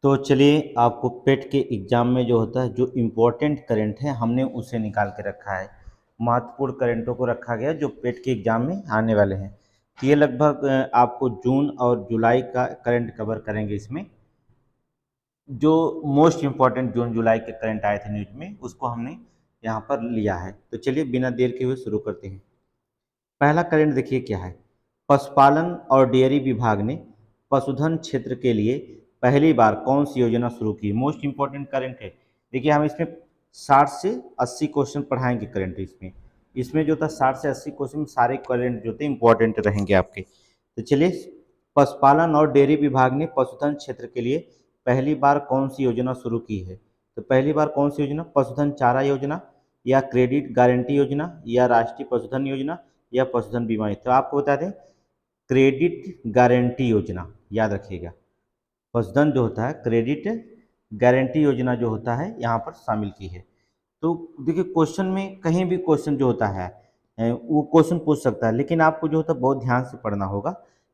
तो चलिए आपको पेट के एग्ज़ाम में जो होता है जो इम्पोर्टेंट करंट है हमने उसे निकाल के रखा है। महत्वपूर्ण करंटों को रखा गया जो पेट के एग्ज़ाम में आने वाले हैं। तो ये लगभग आपको जून और जुलाई का करंट कवर करेंगे इसमें। जो मोस्ट इम्पॉर्टेंट जून जुलाई के करंट आए थे न्यूज में उसको हमने यहाँ पर लिया है। तो चलिए बिना देर के हुए शुरू करते हैं। पहला करंट देखिए क्या है। पशुपालन और डेयरी विभाग ने पशुधन क्षेत्र के लिए पहली बार कौन सी योजना शुरू की। मोस्ट इंपॉर्टेंट करंट है। देखिए हम इसमें 60 से 80 क्वेश्चन पढ़ाएंगे करंट इसमें। इसमें जो था 60 से 80 क्वेश्चन में सारे करंट जो थे इंपॉर्टेंट रहेंगे आपके। तो चलिए, पशुपालन और डेयरी विभाग ने पशुधन क्षेत्र के लिए पहली बार कौन सी योजना शुरू की है। तो पहली बार कौन सी योजना, पशुधन चारा योजना या क्रेडिट गारंटी योजना या राष्ट्रीय पशुधन योजना या पशुधन बीमा। तो आपको बता दें क्रेडिट गारंटी योजना, याद रखिएगा। पशुधन जो होता है क्रेडिट गारंटी योजना जो होता है यहाँ पर शामिल की है। तो देखिए क्वेश्चन में कहीं भी क्वेश्चन जो होता है वो क्वेश्चन पूछ सकता है, लेकिन आपको जो होता है बहुत ध्यान से पढ़ना होगा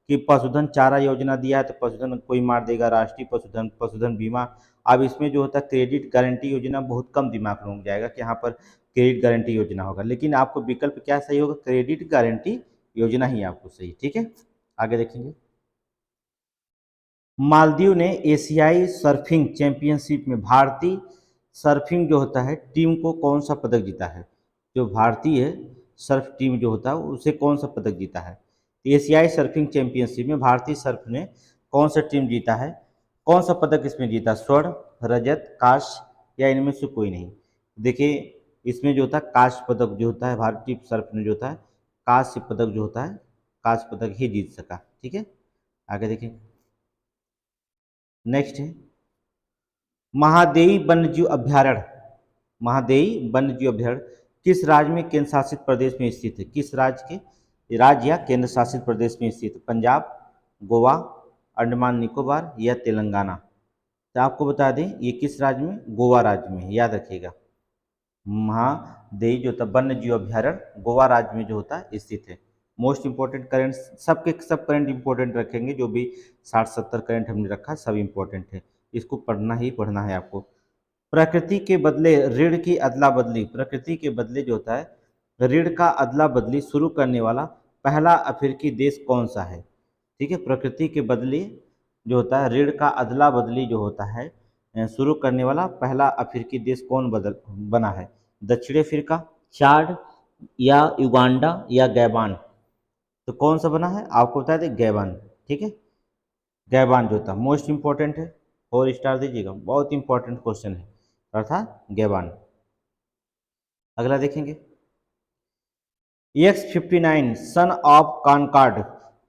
कि पशुधन चारा योजना दिया है तो पशुधन कोई मार देगा, राष्ट्रीय पशुधन, पशुधन बीमा। अब इसमें जो होता है क्रेडिट गारंटी योजना बहुत कम दिमाग में हो जाएगा कि यहाँ पर क्रेडिट गारंटी योजना होगा, लेकिन आपको विकल्प क्या सही होगा, क्रेडिट गारंटी योजना ही आपको सही। ठीक है, आगे देखेंगे। मालदीव ने एशियाई सर्फिंग चैंपियनशिप में भारतीय सर्फिंग जो होता है टीम को कौन सा पदक जीता है। जो भारतीय सर्फ टीम जो होता है उसे कौन सा पदक जीता है। एशियाई सर्फिंग चैंपियनशिप में भारतीय सर्फ ने कौन सा टीम जीता है, कौन सा पदक इसमें जीता, स्वर्ण, रजत, कांस्य या इनमें से कोई नहीं। देखिए इसमें जो होता है कांस्य पदक जो होता है भारतीय सर्फ ने जो होता है कांस्य पदक जो होता है कांस्य पदक ही जीत सका। ठीक है, आगे देखें। नेक्स्ट है महादेई वन्यजीव अभ्यारण्य। महादेई वन्यजीव अभ्यारण्य किस राज्य में केंद्र शासित प्रदेश में स्थित है। किस राज्य या केंद्र शासित प्रदेश में स्थित है, पंजाब, गोवा, अंडमान निकोबार या तेलंगाना। तो आपको बता दें ये किस राज्य में, गोवा राज्य में, याद रखिएगा। महादेई जो होता है वन्य जीव अभ्यारण्य गोवा राज्य में जो होता है स्थित है। मोस्ट इंपॉर्टेंट करंट सबके सब करंट इंपॉर्टेंट रखेंगे, जो भी 60-70 करंट हमने रखा सब इंपॉर्टेंट है, इसको पढ़ना ही पढ़ना है आपको। प्रकृति के बदले ऋण की अदला बदली, प्रकृति के बदले जो होता है ऋण का अदला बदली शुरू करने वाला पहला अफ्रीकी देश कौन सा है। ठीक है, प्रकृति के बदले जो होता है ऋण का अदला बदली जो होता है शुरू करने वाला पहला अफ्रीकी देश कौन बना है, दक्षिण अफ्रीका, चाड या युगांडा या गैबान। तो कौन सा बना है आपको बता दें, गैबान। ठीक है, गैबान जो था मोस्ट इंपॉर्टेंट है, 4 स्टार दीजिएगा, बहुत इंपॉर्टेंट क्वेश्चन है, अर्थात गैबान। अगला देखेंगे। X-59 सन ऑफ कॉनकॉर्ड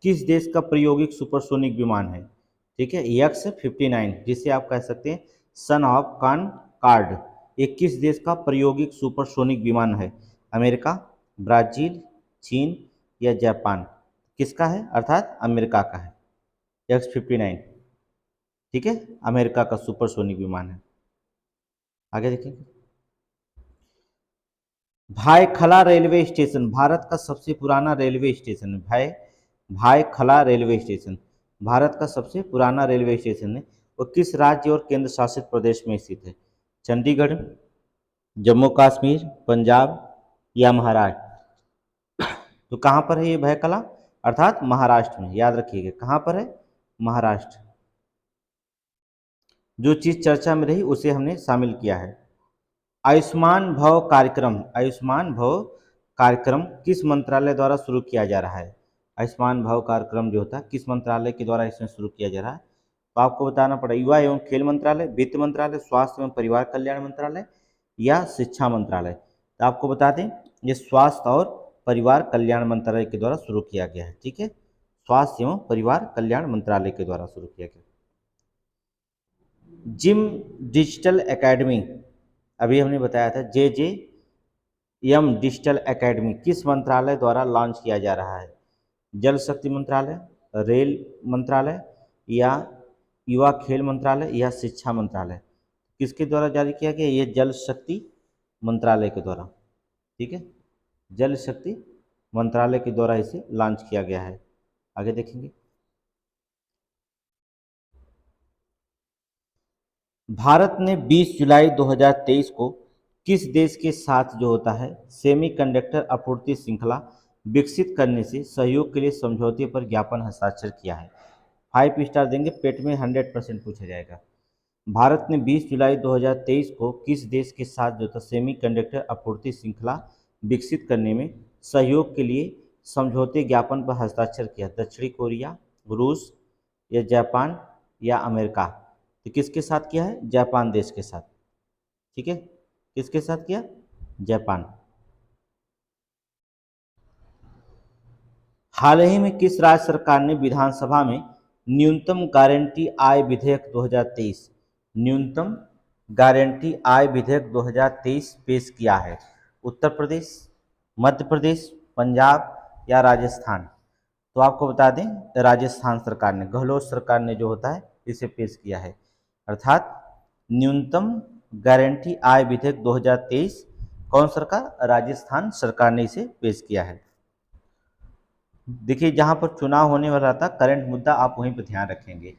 किस देश का प्रायोगिक सुपरसोनिक विमान है। ठीक है, X-59 जिसे आप कह सकते हैं सन ऑफ कॉनकॉर्ड, ये किस देश का प्रायोगिक सुपरसोनिक विमान है, अमेरिका, ब्राजील, चीन या जापान। किसका है, अर्थात अमेरिका का है X-59। ठीक है, अमेरिका का सुपरसोनिक विमान है। आगे देखेंगे। भायखला रेलवे स्टेशन भारत का सबसे पुराना रेलवे स्टेशन है। भायखला रेलवे स्टेशन भारत का सबसे पुराना रेलवे स्टेशन है। वो किस राज्य और केंद्र शासित प्रदेश में स्थित है, चंडीगढ़, जम्मू कश्मीर, पंजाब या महाराष्ट्र। तो कहाँ पर है ये भायखला, अर्थात महाराष्ट्र में, याद रखिएगा कहाँ पर है, महाराष्ट्र। जो चीज़ चर्चा में रही उसे हमने शामिल किया है। आयुष्मान भव कार्यक्रम, आयुष्मान भव कार्यक्रम किस मंत्रालय द्वारा शुरू किया जा रहा है। आयुष्मान भव कार्यक्रम जो होता है किस मंत्रालय के द्वारा इसमें शुरू किया जा रहा है। तो आपको बताना पड़ा युवा एवं खेल मंत्रालय, वित्त मंत्रालय, स्वास्थ्य एवं परिवार कल्याण मंत्रालय या शिक्षा मंत्रालय। तो आपको बता दें ये स्वास्थ्य और परिवार कल्याण मंत्रालय के द्वारा शुरू किया गया है। ठीक है, स्वास्थ्य एवं परिवार कल्याण मंत्रालय के द्वारा शुरू किया गया। जिम डिजिटल एकेडमी, अभी हमने बताया था JJM डिजिटल एकेडमी किस मंत्रालय द्वारा लॉन्च किया जा रहा है, जल शक्ति मंत्रालय, रेल मंत्रालय या युवा खेल मंत्रालय या शिक्षा मंत्रालय। किसके द्वारा जारी किया गया, ये जल शक्ति मंत्रालय के द्वारा। ठीक है, जल शक्ति मंत्रालय के द्वारा इसे लॉन्च किया गया है। आगे देखेंगे। भारत ने 20 जुलाई 2023 को किस देश के साथ जो होता है सेमीकंडक्टर आपूर्ति श्रृंखला विकसित करने से सहयोग के लिए समझौते पर ज्ञापन हस्ताक्षर किया है? 5 स्टार देंगे, पेट में 100% पूछा जाएगा। भारत ने 20 जुलाई 2023 को किस देश के साथ जो था सेमीकंडक्टर आपूर्ति श्रृंखला विकसित करने में सहयोग के लिए समझौते ज्ञापन पर हस्ताक्षर किया? दक्षिणी कोरिया, रूस या जापान या अमेरिका? तो किसके साथ किया है? जापान देश के साथ। ठीक है, किसके साथ किया? जापान। हाल ही में किस राज्य सरकार ने विधानसभा में न्यूनतम गारंटी आय विधेयक 2023 न्यूनतम गारंटी आय विधेयक 2023 पेश किया है? उत्तर प्रदेश, मध्य प्रदेश, पंजाब या राजस्थान? तो आपको बता दें राजस्थान सरकार ने, गहलोत सरकार ने जो होता है इसे पेश किया है। अर्थात न्यूनतम गारंटी आय विधेयक 2023 कौन सरकार? राजस्थान सरकार ने इसे पेश किया है। देखिए, जहाँ पर चुनाव होने वाला था करंट मुद्दा आप वहीं पर ध्यान रखेंगे,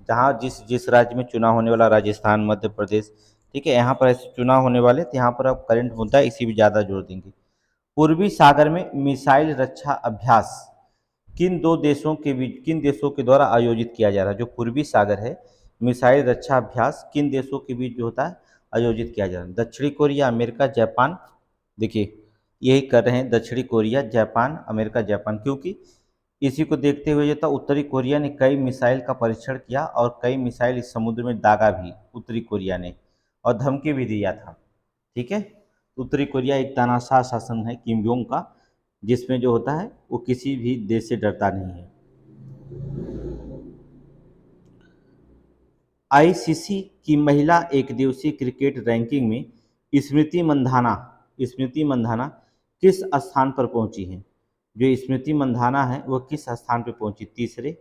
जहाँ जिस जिस राज्य में चुनाव होने वाला, राजस्थान, मध्य प्रदेश, ठीक है, यहाँ पर ऐसे चुनाव होने वाले तो यहाँ पर आप करंट मुद्दा इसी भी ज़्यादा जोर देंगे। पूर्वी सागर में मिसाइल रक्षा अभ्यास किन देशों के द्वारा आयोजित किया जा रहा है? जो पूर्वी सागर है, मिसाइल रक्षा अभ्यास किन देशों के बीच जो होता है आयोजित किया जा रहा है? दक्षिणी कोरिया, अमेरिका, जापान? देखिए, यही कर रहे हैं, दक्षिणी कोरिया, जापान, अमेरिका, जापान, क्योंकि इसी को देखते हुए जो था उत्तरी कोरिया ने कई मिसाइल का परीक्षण किया और कई मिसाइल इस समुद्र में दागा भी उत्तरी कोरिया ने, और धमकी भी दिया था। ठीक है, उत्तरी कोरिया एक तानाशाह शासन है किम जोंग का, जिसमें जो होता है वो किसी भी देश से डरता नहीं है। आईसीसी की महिला एकदिवसीय क्रिकेट रैंकिंग में स्मृति मंधाना किस स्थान पर पहुंची हैं? जो स्मृति मंधाना है वो किस स्थान पर पहुंची? तीसरे,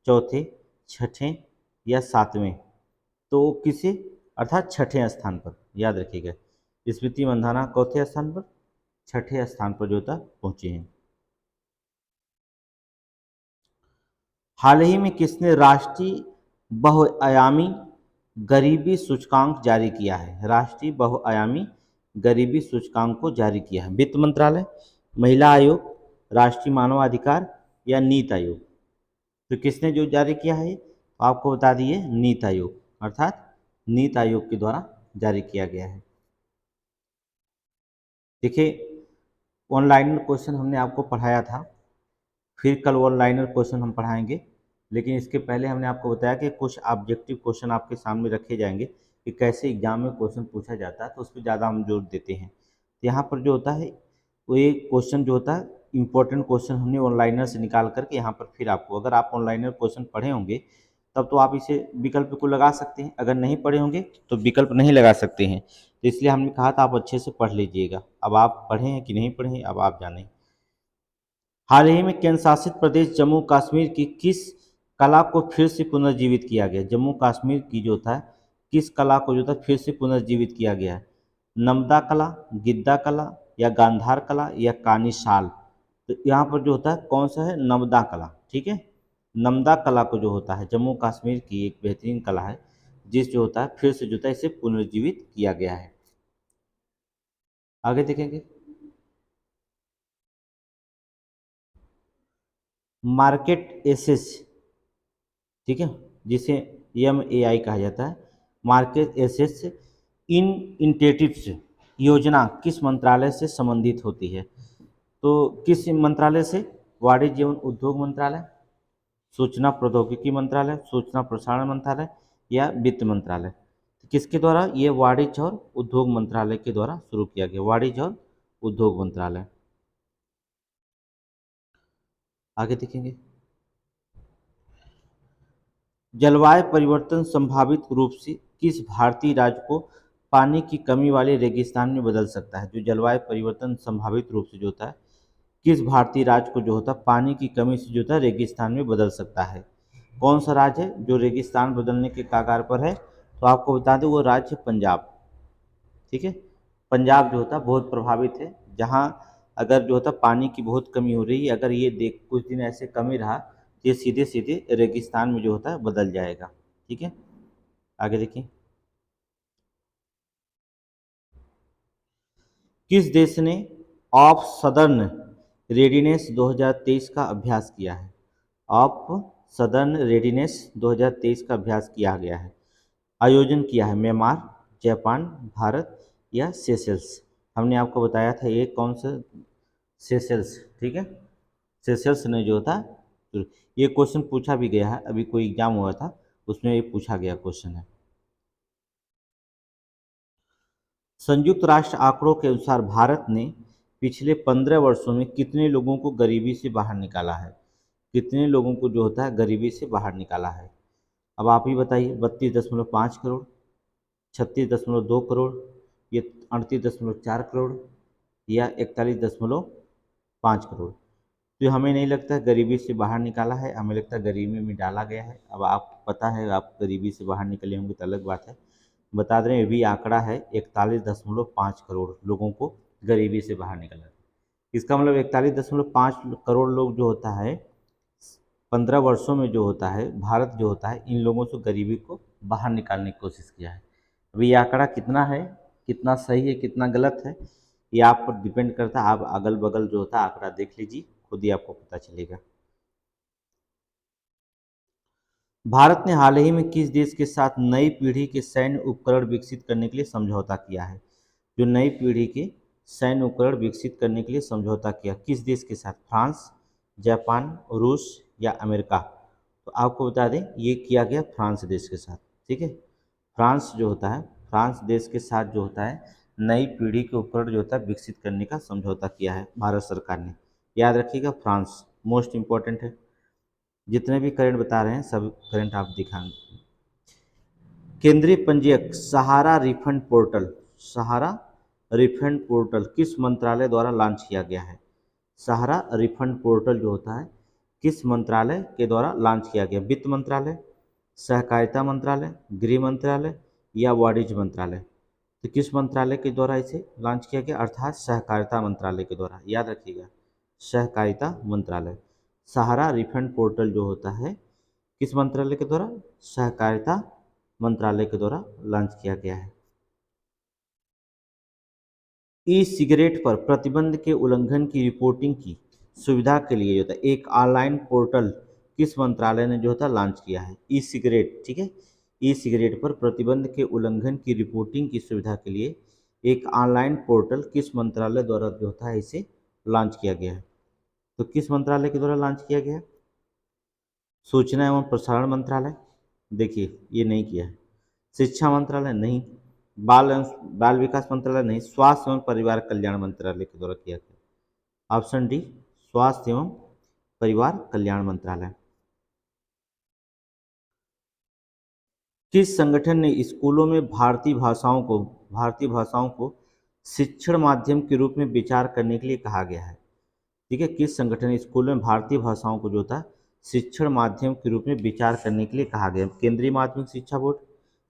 चौथे, छठे या सातवें? तो किसे, अर्थात छठे स्थान पर, याद रखिएगा। स्मृति मंधाना चौथे स्थान पर, छठे स्थान पर जो था पहुंचे हैं। हाल ही में किसने राष्ट्रीय बहुआयामी गरीबी सूचकांक जारी किया है? राष्ट्रीय बहुआयामी गरीबी सूचकांक को जारी किया है? वित्त मंत्रालय, महिला आयोग, राष्ट्रीय मानवाधिकार या नीति आयोग? तो किसने जो जारी किया है आपको बता दिए, नीति आयोग, अर्थात नीति आयोग के द्वारा जारी किया गया है। देखिए, ऑनलाइन क्वेश्चन हमने आपको पढ़ाया था, फिर कल ऑनलाइनर क्वेश्चन हम पढ़ाएंगे, लेकिन इसके पहले हमने आपको बताया कि कुछ ऑब्जेक्टिव क्वेश्चन आपके सामने रखे जाएंगे कि कैसे एग्जाम में क्वेश्चन पूछा जाता है, तो उस पर ज़्यादा हम जोर देते हैं। तो यहाँ पर जो होता है वो एक क्वेश्चन जो होता है इंपॉर्टेंट क्वेश्चन हमने ऑनलाइनर से निकाल करके यहाँ पर फिर आपको, अगर आप ऑनलाइनर क्वेश्चन पढ़े होंगे तब तो आप इसे विकल्प को लगा सकते हैं, अगर नहीं पढ़े होंगे तो विकल्प नहीं लगा सकते हैं। तो इसलिए हमने कहा था आप अच्छे से पढ़ लीजिएगा। अब आप पढ़े हैं कि नहीं पढ़े हैं अब आप जानें। हाल ही में केंद्र शासित प्रदेश जम्मू कश्मीर की किस कला को फिर से पुनर्जीवित किया गया? जम्मू कश्मीर की जो था किस कला को जो था फिर से पुनर्जीवित किया गया है? नमदा कला, गिद्दा कला या गांधार कला या कानीशाल? तो यहाँ पर जो होता है कौन सा है? नमदा कला। ठीक है, नमदा कला को जो होता है जम्मू कश्मीर की एक बेहतरीन कला है, जिस जो होता है फिर से जो होता है इसे पुनर्जीवित किया गया है। आगे देखेंगे, मार्केट एसेस, ठीक है, जिसे MAI कहा जाता है, मार्केट एसेस इन इंटेटिव्स योजना किस मंत्रालय से संबंधित होती है? तो किस मंत्रालय से? वाणिज्य एवं उद्योग मंत्रालय, सूचना प्रौद्योगिकी मंत्रालय, सूचना प्रसारण मंत्रालय या वित्त मंत्रालय? तो किसके द्वारा? ये वाणिज्य और उद्योग मंत्रालय के द्वारा शुरू किया गया, वाणिज्य और उद्योग मंत्रालय। आगे देखेंगे, जलवायु परिवर्तन संभावित रूप से किस भारतीय राज्य को पानी की कमी वाले रेगिस्तान में बदल सकता है? जो जलवायु परिवर्तन संभावित रूप से जो होता है किस भारतीय राज्य को जो होता है पानी की कमी से जो होता है रेगिस्तान में बदल सकता है? कौन सा राज्य है जो रेगिस्तान बदलने के कगार पर है? तो आपको बता दें वो राज्य पंजाब। ठीक है, पंजाब जो होता है बहुत प्रभावित है, जहाँ अगर जो होता पानी की बहुत कमी हो रही है, अगर ये देख कुछ दिन ऐसे कमी रहा तो ये सीधे सीधे रेगिस्तान में जो होता है बदल जाएगा। ठीक है, आगे देखिए, किस देश ने ऑफ सदर्न रेडीनेस 2023 का अभ्यास किया है? ऑफ सदर्न रेडीनेस 2023 का अभ्यास किया गया है, आयोजन किया है म्यांमार, जापान, भारत या सेशल्स। हमने आपको बताया था ये कौन सा, सेशल्स, ठीक है। सेशल्स ने जो था, तो ये क्वेश्चन पूछा भी गया है, अभी कोई एग्जाम हुआ था उसमें ये पूछा गया क्वेश्चन है। संयुक्त राष्ट्र आंकड़ों के अनुसार भारत ने पिछले 15 वर्षों में कितने लोगों को गरीबी से बाहर निकाला है? कितने लोगों को जो होता है गरीबी से बाहर निकाला है? अब आप ही बताइए, 32.5 करोड़, 36.2 करोड़, ये 38.4 करोड़ या 41.5 करोड़। तो हमें नहीं लगता है गरीबी से बाहर निकाला है, हमें लगता है गरीबी में डाला गया है। अब आप पता है आप गरीबी से बाहर निकले होंगे तो अलग बात है। बता दें ये भी आंकड़ा है, 41.5 करोड़ लोगों को गरीबी से बाहर निकाला। इसका मतलब 41.5 करोड़ लोग जो होता है 15 वर्षों में जो होता है, भारत जो होता है इन लोगों से गरीबी को बाहर निकालने की कोशिश किया है। अभी ये आंकड़ा कितना है, कितना सही है, कितना गलत है, ये आप पर डिपेंड करता है। आप अगल बगल जो होता है आंकड़ा देख लीजिए, खुद ही आपको पता चलेगा। भारत ने हाल ही में किस देश के साथ नई पीढ़ी के सैन्य उपकरण विकसित करने के लिए समझौता किया है? जो नई पीढ़ी के सैन्य उपकरण विकसित करने के लिए समझौता किया, किस देश के साथ? फ्रांस, जापान, रूस या अमेरिका? तो आपको बता दें ये किया गया फ्रांस देश के साथ, ठीक है। फ्रांस जो होता है, फ्रांस देश के साथ जो होता है नई पीढ़ी के उपकरण जो होता है विकसित करने का समझौता किया है भारत सरकार ने। याद रखिएगा फ्रांस मोस्ट इम्पोर्टेंट है। जितने भी करंट बता रहे हैं सब करंट आप दिखाएंगे। केंद्रीय पंजीयक सहारा रिफंड पोर्टल, सहारा रिफंड पोर्टल किस मंत्रालय द्वारा लॉन्च किया गया है? सहारा रिफंड पोर्टल जो होता है किस मंत्रालय के द्वारा लॉन्च किया गया? वित्त मंत्रालय, सहकारिता मंत्रालय, गृह मंत्रालय या वाणिज्य मंत्रालय? तो किस मंत्रालय के द्वारा इसे लॉन्च किया गया? अर्थात सहकारिता मंत्रालय के द्वारा। याद रखिएगा सहकारिता मंत्रालय। सहारा रिफंड पोर्टल जो होता है किस मंत्रालय के द्वारा? सहकारिता मंत्रालय के द्वारा लॉन्च किया गया है। ई सिगरेट पर प्रतिबंध के उल्लंघन की रिपोर्टिंग की सुविधा के लिए जो होता है एक ऑनलाइन पोर्टल किस मंत्रालय ने जो होता है लॉन्च किया है? ई सिगरेट, ठीक है। ई सिगरेट पर प्रतिबंध के उल्लंघन की रिपोर्टिंग की सुविधा के लिए एक ऑनलाइन पोर्टल किस मंत्रालय द्वारा जो होता है इसे लॉन्च किया गया है? तो किस मंत्रालय के द्वारा लॉन्च किया गया है? सूचना एवं प्रसारण मंत्रालय, देखिए ये नहीं किया है। शिक्षा मंत्रालय नहीं, बाल विकास मंत्रालय नहीं, स्वास्थ्य एवं परिवार कल्याण मंत्रालय के द्वारा किया गया। ऑप्शन डी स्वास्थ्य एवं परिवार कल्याण मंत्रालय। किस संगठन ने स्कूलों में भारतीय भाषाओं को शिक्षण माध्यम के रूप में विचार करने के लिए कहा गया है? ठीक है, किस संगठन ने स्कूलों में भारतीय भाषाओं को जो था शिक्षण माध्यम के रूप में विचार करने के लिए कहा गया? केंद्रीय माध्यमिक शिक्षा बोर्ड,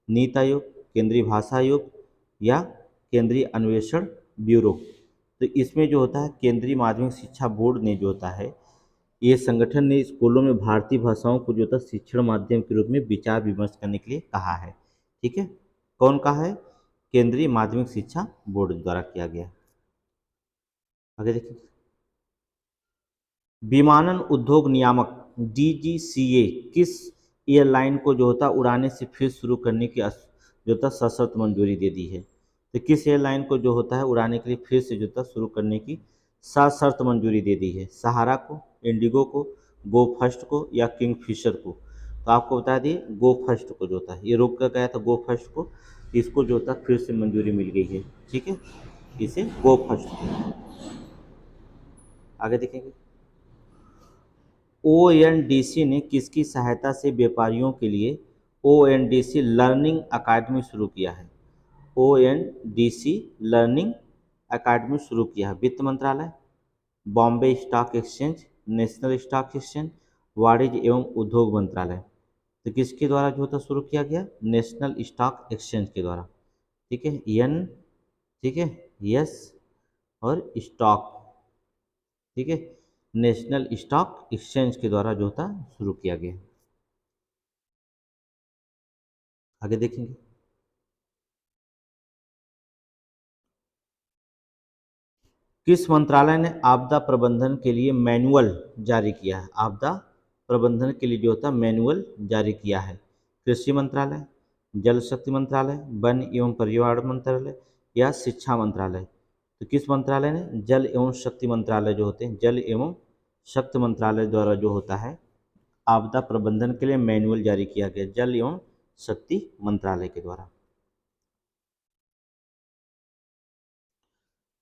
नीति आयोग, केंद्रीय भाषा आयोग या केंद्रीय अन्वेषण ब्यूरो? तो इसमें जो होता है केंद्रीय माध्यमिक शिक्षा बोर्ड ने जो होता है ये संगठन ने स्कूलों में भारतीय भाषाओं को जो था शिक्षण माध्यम के रूप में विचार विमर्श करने के लिए कहा है, ठीक है। कौन कहा है? केंद्रीय माध्यमिक शिक्षा बोर्ड द्वारा किया गया। आगे देखिए, विमानन उद्योग नियामक डीजीसीए किस एयरलाइन को जो होता उड़ाने से फिर शुरू करने की जो होता सशर्त मंजूरी दे दी है? तो किस एयरलाइन को जो होता है उड़ाने के लिए फिर से जो होता शुरू करने की सशर्त मंजूरी दे दी है? सहारा को, इंडिगो को, गो फर्स्ट को या किंगफिशर को? तो आपको बता दिए गो फर्स्ट को जो होता है ये रोक कर गया था गो फर्स्ट को, इसको जो होता फिर से मंजूरी मिल गई है, ठीक है। इसे गो फर्स्ट को। आगे देखेंगे, ओएनडीसी ने किसकी सहायता से व्यापारियों के लिए ओएनडीसी लर्निंग अकादमी शुरू किया है? ओएनडीसी लर्निंग अकादमी शुरू किया है। वित्त मंत्रालय, Bombay stock exchange, national stock exchange, वाणिज्य एवं उद्योग मंत्रालय? तो किसके द्वारा जो होता शुरू किया गया? नेशनल स्टॉक एक्सचेंज के द्वारा, ठीक है। एन, ठीक है, यस और स्टॉक, ठीक है, नेशनल स्टॉक एक्सचेंज के द्वारा जो था शुरू किया गया। आगे देखेंगे, किस मंत्रालय ने आपदा प्रबंधन के लिए मैनुअल जारी किया है? आपदा प्रबंधन के लिए जो होता है मैनुअल जारी किया है? कृषि मंत्रालय, जल शक्ति मंत्रालय, वन एवं पर्यावरण मंत्रालय या शिक्षा मंत्रालय? तो किस मंत्रालय ने? जल एवं शक्ति मंत्रालय जो होते हैं, जल एवं शक्ति मंत्रालय द्वारा जो होता है आपदा प्रबंधन के लिए मैनुअल जारी किया गया, जल एवं शक्ति मंत्रालय के द्वारा।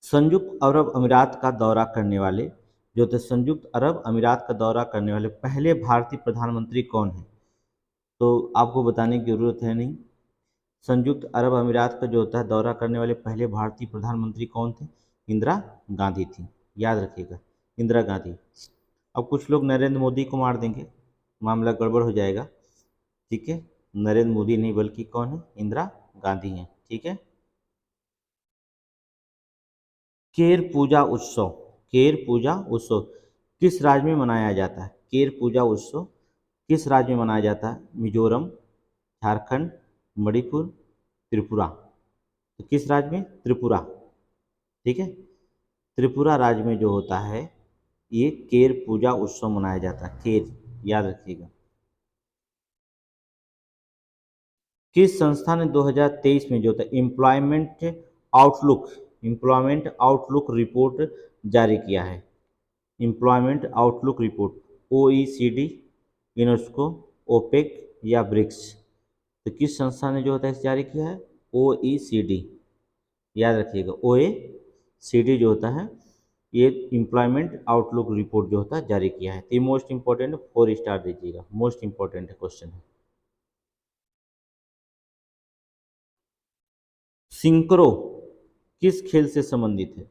संयुक्त अरब अमीरात का दौरा करने वाले जो थे, संयुक्त अरब अमीरात का दौरा करने वाले पहले भारतीय प्रधानमंत्री कौन हैं? तो आपको बताने की जरूरत है नहीं। संयुक्त अरब अमीरात का जो होता है दौरा करने वाले पहले भारतीय प्रधानमंत्री कौन थे? इंदिरा गांधी थी, याद रखिएगा, इंदिरा गांधी। अब कुछ लोग नरेंद्र मोदी को मार देंगे, मामला गड़बड़ हो जाएगा, ठीक है। नरेंद्र मोदी नहीं बल्कि कौन है? इंदिरा गांधी हैं, ठीक है। केर पूजा उत्सव, केर पूजा उत्सव किस राज्य में मनाया जाता है? केर पूजा उत्सव किस राज्य में मनाया जाता है? मिजोरम, झारखंड, मणिपुर, त्रिपुरा? तो किस राज्य में? त्रिपुरा, ठीक है। त्रिपुरा राज्य में जो होता है ये केर पूजा उत्सव मनाया जाता है, केर, याद रखिएगा। किस संस्था ने 2023 में जो था एम्प्लॉयमेंट आउटलुक रिपोर्ट जारी किया है? Employment outlook report, OECD, UNESCO, OPEC या ब्रिक्स? तो किस संस्था ने जो होता है जारी किया है? OECD, याद रखिएगा, OECD जो होता है ये एम्प्लॉयमेंट आउटलुक रिपोर्ट जो होता है जारी किया है। तो ये मोस्ट इंपॉर्टेंट 4 स्टार दीजिएगा, मोस्ट इंपॉर्टेंट क्वेश्चन है। सिंक्रो किस खेल से संबंधित है?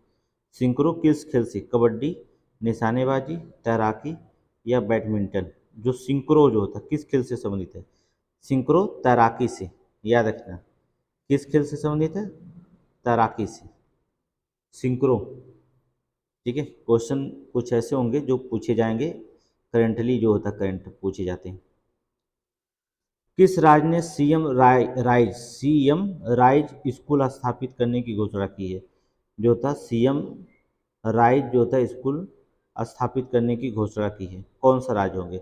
सिंक्रो किस खेल से? कबड्डी, निशानेबाजी, तैराकी या बैडमिंटन? जो सिंक्रो जो होता है किस खेल से संबंधित है? सिंक्रो तैराकी से, याद रखना, किस खेल से संबंधित है? तैराकी से, सिंक्रो, ठीक है। क्वेश्चन कुछ ऐसे होंगे जो पूछे जाएंगे, करेंटली जो होता है करंट पूछे जाते हैं। किस राज्य ने सीएम राइज स्कूल स्थापित करने की घोषणा की है? जो था सीएम राइज जो था स्कूल स्थापित करने की घोषणा की है, कौन सा राज्य होंगे?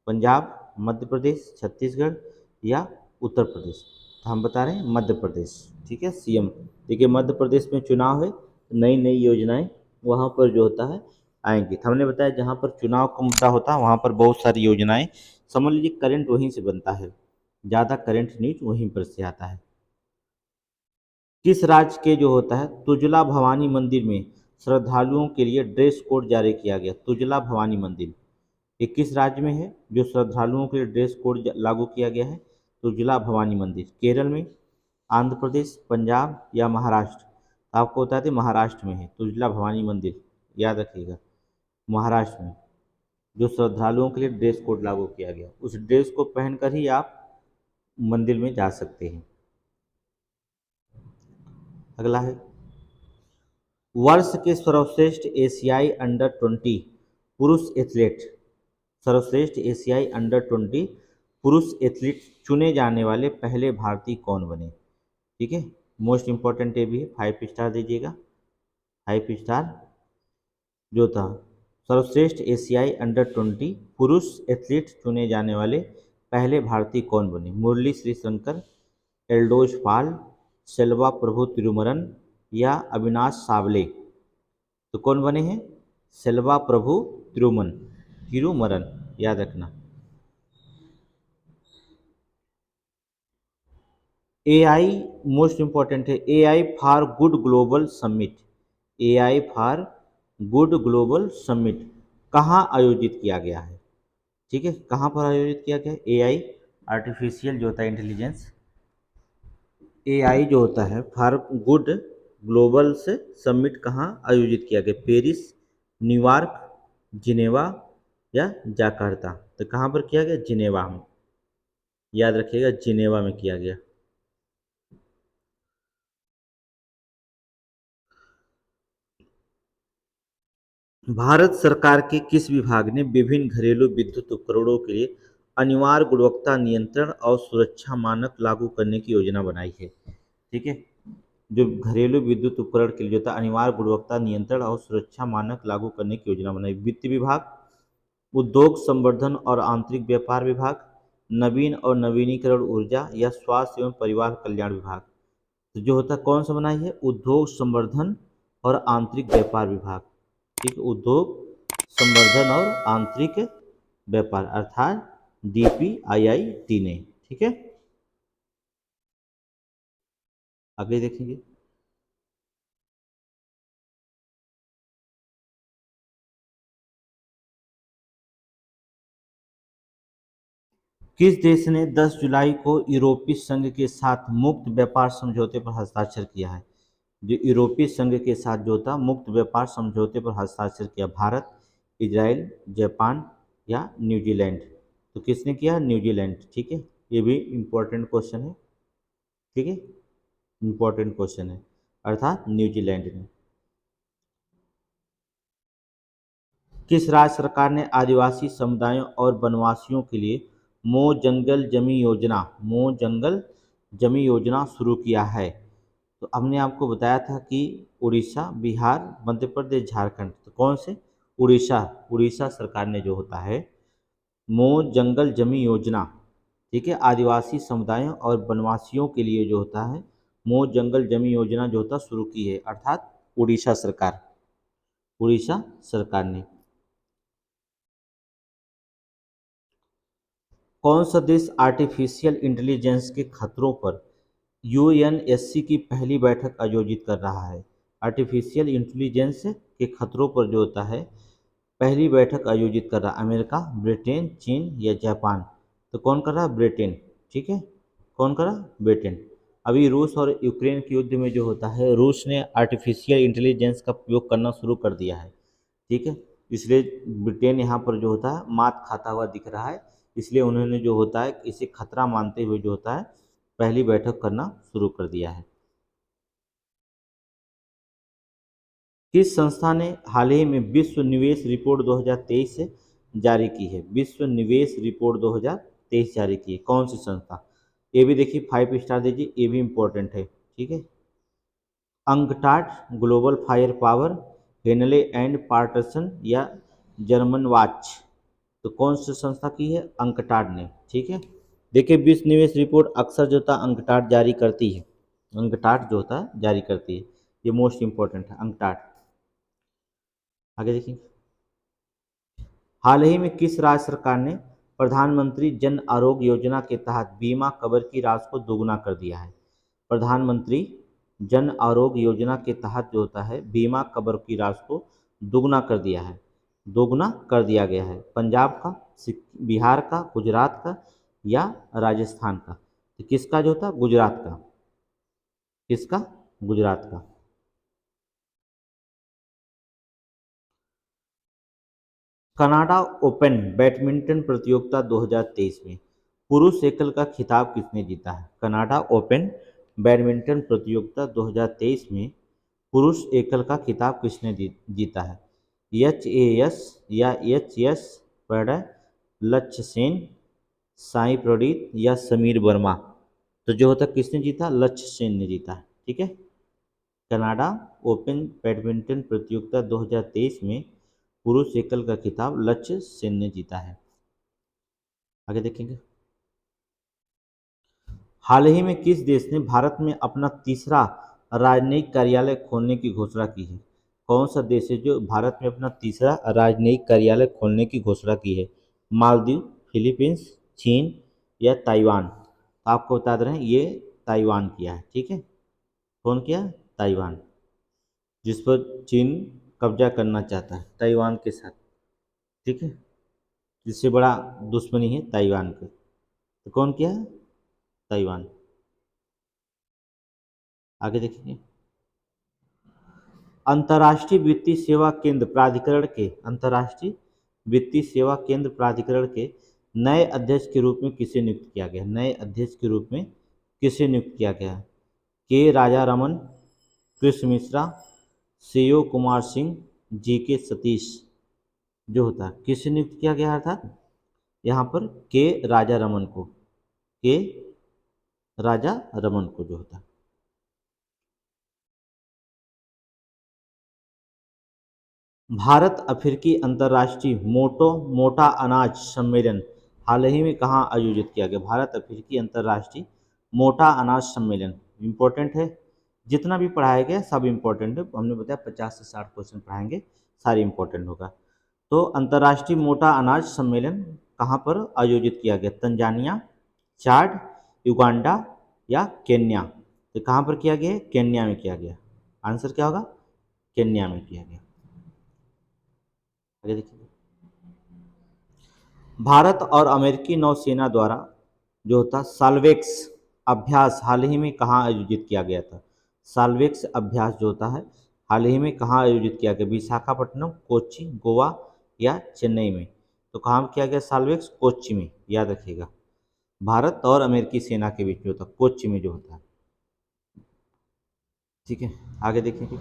पंजाब, मध्य प्रदेश, छत्तीसगढ़ या उत्तर प्रदेश? तो हम बता रहे हैं मध्य प्रदेश, ठीक है। सीएम, देखिए मध्य प्रदेश में चुनाव है, नई नई योजनाएं वहाँ पर जो होता है आएंगी। तो हमने बताया जहाँ पर चुनाव का मुद्दा होता है वहाँ पर बहुत सारी योजनाएं, समझ लीजिए करंट वहीं से बनता है, ज़्यादा करंट न्यूज वहीं पर से आता है। किस राज्य के जो होता है तुजला भवानी मंदिर में श्रद्धालुओं के लिए ड्रेस कोड जारी किया गया? तुजला भवानी मंदिर ये किस राज्य में है जो श्रद्धालुओं के लिए ड्रेस कोड लागू किया गया है? तुजला भवानी मंदिर केरल में, आंध्र प्रदेश, पंजाब या महाराष्ट्र? आपको बता दें महाराष्ट्र में है तुजला भवानी मंदिर, याद रखिएगा, महाराष्ट्र में जो श्रद्धालुओं के लिए ड्रेस कोड लागू किया गया, उस ड्रेस को पहनकर ही आप मंदिर में जा सकते हैं। अगला है वर्ष के सर्वश्रेष्ठ एशियाई अंडर 20 पुरुष एथलीट, सर्वश्रेष्ठ एशियाई अंडर 20 पुरुष एथलीट चुने जाने वाले पहले भारतीय कौन बने? ठीक है, मोस्ट इंपॉर्टेंट ये भी है, 5 स्टार दीजिएगा, 5 स्टार। जो था सर्वश्रेष्ठ एशियाई अंडर 20 पुरुष एथलीट चुने जाने वाले पहले भारतीय कौन बने? मुरली श्रीशंकर, एल्डोज पाल, सेल्वा प्रभु तिरुमरन या अविनाश सावले? तो कौन बने हैं? सेल्वा प्रभु तिरुमरन, याद रखना। AI मोस्ट इंपॉर्टेंट है, AI for good global summit, AI for good global summit कहाँ आयोजित किया गया है? ठीक है, कहाँ पर आयोजित किया गया है? AI आर्टिफिशियल जो होता है इंटेलिजेंस, AI जो होता है फॉर गुड ग्लोबल से समिट कहाँ आयोजित किया गया? पेरिस, न्यूयॉर्क, जिनेवा या जाकार्ता? तो कहाँ पर किया गया? जिनेवा में, याद रखिएगा, जिनेवा में किया गया। भारत सरकार के किस विभाग ने विभिन्न घरेलू विद्युत उपकरणों के लिए अनिवार्य गुणवत्ता नियंत्रण और सुरक्षा मानक लागू करने की योजना बनाई है? ठीक है, जो घरेलू विद्युत उपकरण के लिए जो था अनिवार्य गुणवत्ता नियंत्रण और सुरक्षा मानक लागू करने की योजना बनाई। वित्त विभाग, उद्योग संवर्धन और आंतरिक व्यापार विभाग, नवीन और नवीनीकरण ऊर्जा या स्वास्थ्य एवं परिवार कल्याण विभाग। तो जो होता है कौन सा बनाई है, उद्योग संवर्धन और आंतरिक व्यापार विभाग। ठीक है, उद्योग संवर्धन और आंतरिक व्यापार अर्थात DPIIT ने। ठीक है, आगे देखेंगे। किस देश ने 10 जुलाई को यूरोपीय संघ के साथ मुक्त व्यापार समझौते पर हस्ताक्षर किया है? जो यूरोपीय संघ के साथ जो था मुक्त व्यापार समझौते पर हस्ताक्षर किया, भारत, इजराइल, जापान या न्यूजीलैंड? तो किसने किया? न्यूजीलैंड। ठीक है, ये भी इम्पोर्टेंट क्वेश्चन है। ठीक है, इम्पोर्टेंट क्वेश्चन है, अर्थात न्यूजीलैंड ने। किस राज्य सरकार ने आदिवासी समुदायों और वनवासियों के लिए मो जंगल जमी योजना शुरू किया है? तो हमने आपको बताया था कि उड़ीसा, बिहार, मध्य प्रदेश, झारखंड। तो कौन से? उड़ीसा। उड़ीसा सरकार ने जो होता है मो जंगल जमी योजना, ठीक है, आदिवासी समुदायों और वनवासियों के लिए जो होता है मो जंगल जमी योजना जो होता शुरू की है, अर्थात उड़ीसा सरकार, उड़ीसा सरकार ने। कौन सा देश आर्टिफिशियल इंटेलिजेंस के खतरों पर यूएनएससी की पहली बैठक आयोजित कर रहा है? आर्टिफिशियल इंटेलिजेंस के खतरों पर जो होता है पहली बैठक आयोजित कर रहा है, अमेरिका, ब्रिटेन, चीन या जापान? तो कौन कर रहा है? ब्रिटेन। ठीक है, कौन कर रहा? ब्रिटेन। अभी रूस और यूक्रेन के युद्ध में जो होता है रूस ने आर्टिफिशियल इंटेलिजेंस का उपयोग करना शुरू कर दिया है। ठीक है, इसलिए ब्रिटेन यहाँ पर जो होता है मात खाता हुआ दिख रहा है, इसलिए उन्होंने जो होता है इसे खतरा मानते हुए जो होता है पहली बैठक करना शुरू कर दिया है। किस संस्था ने हाल ही में विश्व निवेश रिपोर्ट 2023 से जारी की है? विश्व निवेश रिपोर्ट 2023 जारी की है, कौन सी संस्था? ये भी देखिए 5 स्टार दीजिए, ये भी इम्पोर्टेंट है। ठीक है, UNCTAD, global fire power, Henley and partners या जर्मन वाच? तो कौन सी संस्था की है? अंकटाड ने। ठीक है, देखिए विश्व निवेश रिपोर्ट अक्सर जो होता है अंकटाड जारी करती है, अंकटाड जो होता है जारी करती है, ये मोस्ट इंपॉर्टेंट है अंकटाड। आगे देखिए। हाल ही में किस राज्य सरकार ने प्रधानमंत्री जन आरोग्य योजना के तहत बीमा कवर की राशि को दोगुना कर दिया है? प्रधानमंत्री जन आरोग्य योजना के तहत जो होता है बीमा कवर की राशि को दोगुना कर दिया है, दोगुना कर दिया गया है। पंजाब का, बिहार का, गुजरात का या राजस्थान का? तो किसका जो होता है? गुजरात का। किसका? गुजरात का। कनाडा ओपन बैडमिंटन प्रतियोगिता 2023 में पुरुष एकल का खिताब किसने जीता है? कनाडा ओपन बैडमिंटन प्रतियोगिता 2023 में पुरुष एकल का खिताब किसने जीता है? HAS या HS प्रणय, लक्ष्य सेन, साई प्रणीत या समीर वर्मा? तो जो होता है किसने जीता? लक्ष्य सेन ने जीता है। ठीक है, कनाडा ओपन बैडमिंटन प्रतियोगिता 2023 में पुरुष एकल का खिताब लक्ष्य सेन ने जीता है। आगे देखेंगे। हाल ही में किस देश ने भारत में अपना तीसरा राजनयिक कार्यालय खोलने की घोषणा की है? कौन सा देश है जो भारत में अपना तीसरा राजनयिक कार्यालय खोलने की घोषणा की है? मालदीव, फिलीपींस, चीन या ताइवान? तो आपको बता दे रहे हैं ये ताइवान किया है। ठीक है, कौन किया? ताइवान, जिस पर चीन कब्जा करना चाहता है ताइवान के साथ। ठीक है, जिससे बड़ा दुश्मनी है ताइवान का, तो कौन किया है? ताइवान। आगे देखेंगे। अंतर्राष्ट्रीय वित्तीय सेवा केंद्र प्राधिकरण के अंतर्राष्ट्रीय वित्तीय सेवा केंद्र प्राधिकरण के नए अध्यक्ष के रूप में किसे नियुक्त किया गया? नए अध्यक्ष के रूप में किसे नियुक्त किया गया? के राजा रमन, कृष्ण मिश्रा, सीओ कुमार सिंह, GK सतीश? जो होता है किसे नियुक्त किया गया था यहाँ पर? के राजा रमन को, के राजा रमन को जो होता है। भारत अफ्रीकी अंतर्राष्ट्रीय मोटा अनाज सम्मेलन हाल ही में कहाँ आयोजित किया गया? भारत अफ्रीकी अंतर्राष्ट्रीय मोटा अनाज सम्मेलन इम्पोर्टेंट है, जितना भी पढ़ाया गया सब इम्पोर्टेंट है। हमने बताया 50 से 60 क्वेश्चन पढ़ाएंगे, सारे इम्पोर्टेंट होगा। तो अंतर्राष्ट्रीय मोटा अनाज सम्मेलन कहाँ पर आयोजित किया गया? तंजानिया, चाड, युगांडा या केन्या? तो कहाँ पर किया गया? केन्या में किया गया। आंसर क्या होगा? केन्या में किया गया। आगे देखिए, भारत और अमेरिकी नौसेना द्वारा जो होता साल्वेक्स अभ्यास हाल ही में कहाँ आयोजित किया गया था? साल्वेक्स अभ्यास जो होता है हाल ही में कहाँ आयोजित किया गया? विशाखापट्टनम, कोच्चि, गोवा या चेन्नई में? तो कहाँ किया गया साल्वेक्स? कोच्चि में, याद रखिएगा। भारत और अमेरिकी सेना के बीच जो होता है कोच्चि में जो होता है। ठीक है, आगे देखेंगे।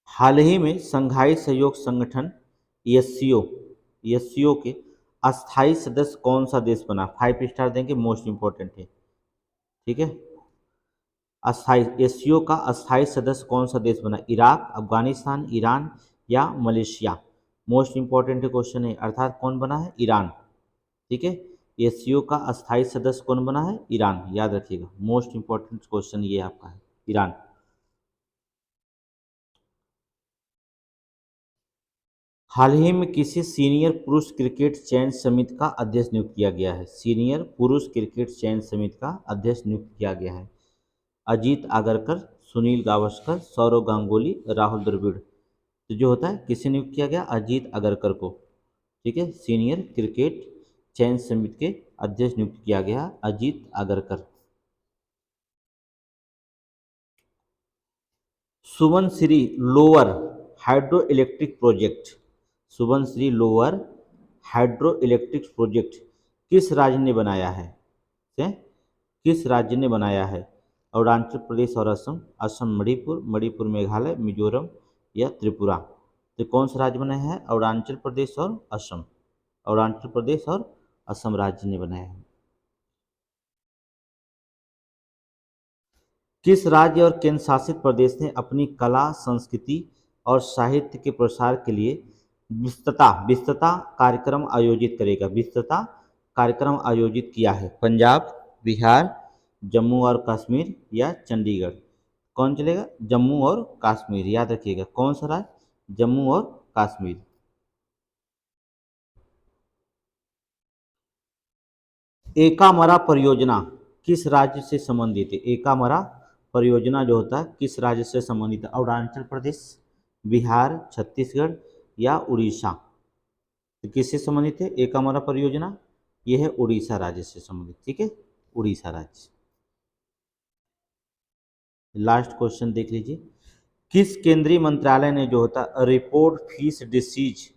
हाल ही में संघाई सहयोग संगठन एससीओ के अस्थाई सदस्य कौन सा देश बना? 5 स्टार देंगे, मोस्ट इंपॉर्टेंट है। ठीक है, अस्थाई एससीओ का अस्थाई सदस्य कौन सा देश बना? इराक, अफगानिस्तान, ईरान या मलेशिया? मोस्ट इंपॉर्टेंट क्वेश्चन है, अर्थात कौन बना है? ईरान। ठीक है, एससीओ का अस्थाई सदस्य कौन बना है? ईरान, याद रखिएगा। मोस्ट इंपॉर्टेंट क्वेश्चन ये आपका है, ईरान। हाल ही में किसी सीनियर पुरुष क्रिकेट चयन समिति का अध्यक्ष नियुक्त किया गया है? सीनियर पुरुष क्रिकेट चयन समिति का अध्यक्ष नियुक्त किया गया है अजीत आगरकर, सुनील गावस्कर, सौरव गांगुली, राहुल द्रविड़। तो जो होता है किसे नियुक्त किया गया? अजीत आगरकर को। ठीक है, सीनियर क्रिकेट चयन समिति के अध्यक्ष नियुक्त किया गया Ajit Agarkar. Subansiri lower hydro electric project, Subansiri lower hydro electric project किस राज्य ने बनाया है? से किस राज्य ने बनाया है? अरुणाचल प्रदेश और असम, असम मणिपुर, मणिपुर मेघालय, मिजोरम या त्रिपुरा? तो कौन सा राज्य बनाया है? अरुणाचल प्रदेश और असम, अरुणाचल प्रदेश और असम राज्य ने बनाया है। किस राज्य और केंद्र शासित प्रदेश ने अपनी कला, संस्कृति और साहित्य के प्रसार के लिए विस्तृता कार्यक्रम आयोजित करेगा? विस्तृता कार्यक्रम आयोजित किया है? पंजाब, बिहार, जम्मू और कश्मीर या चंडीगढ़? कौन चलेगा? जम्मू और कश्मीर, याद रखिएगा। कौन सा राज्य? जम्मू और कश्मीर। एकामरा परियोजना किस राज्य से संबंधित है? एकामरा परियोजना जो होता है किस राज्य से संबंधित है? अरुणाचल प्रदेश, बिहार, छत्तीसगढ़ या उड़ीसा? तो किससे संबंधित है एकामरा परियोजना? यह है उड़ीसा राज्य से संबंधित। ठीक है, उड़ीसा राज्य। लास्ट क्वेश्चन देख लीजिए, किस केंद्रीय मंत्रालय ने जो होता report fish disease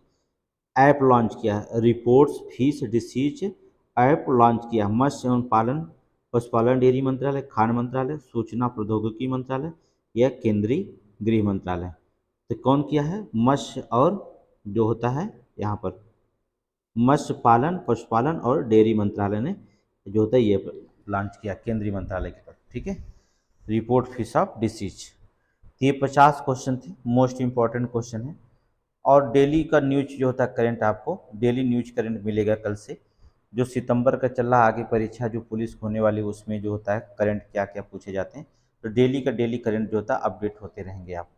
app launch किया है? Reports fish disease app launch किया? मत्स्य एवं पालन पशुपालन डेयरी मंत्रालय, खान मंत्रालय, सूचना प्रौद्योगिकी मंत्रालय या केंद्रीय गृह मंत्रालय? तो कौन किया है? मत्स्य और जो होता है यहाँ पर मत्स्य पालन पशुपालन और डेयरी मंत्रालय ने जो होता है ये लॉन्च किया, केंद्रीय मंत्रालय के तरफ। ठीक है, रिपोर्ट फिश ऑफ डिसीज। ये 50 क्वेश्चन थे, मोस्ट इंपॉर्टेंट क्वेश्चन है। और डेली का न्यूज जो होता है करंट, आपको डेली न्यूज करंट मिलेगा कल से। जो सितंबर का चल रहा आगे परीक्षा जो पुलिस होने वाली उसमें जो होता है करंट क्या क्या पूछे जाते हैं, तो डेली का डेली करंट जो होता है अपडेट होते रहेंगे आप।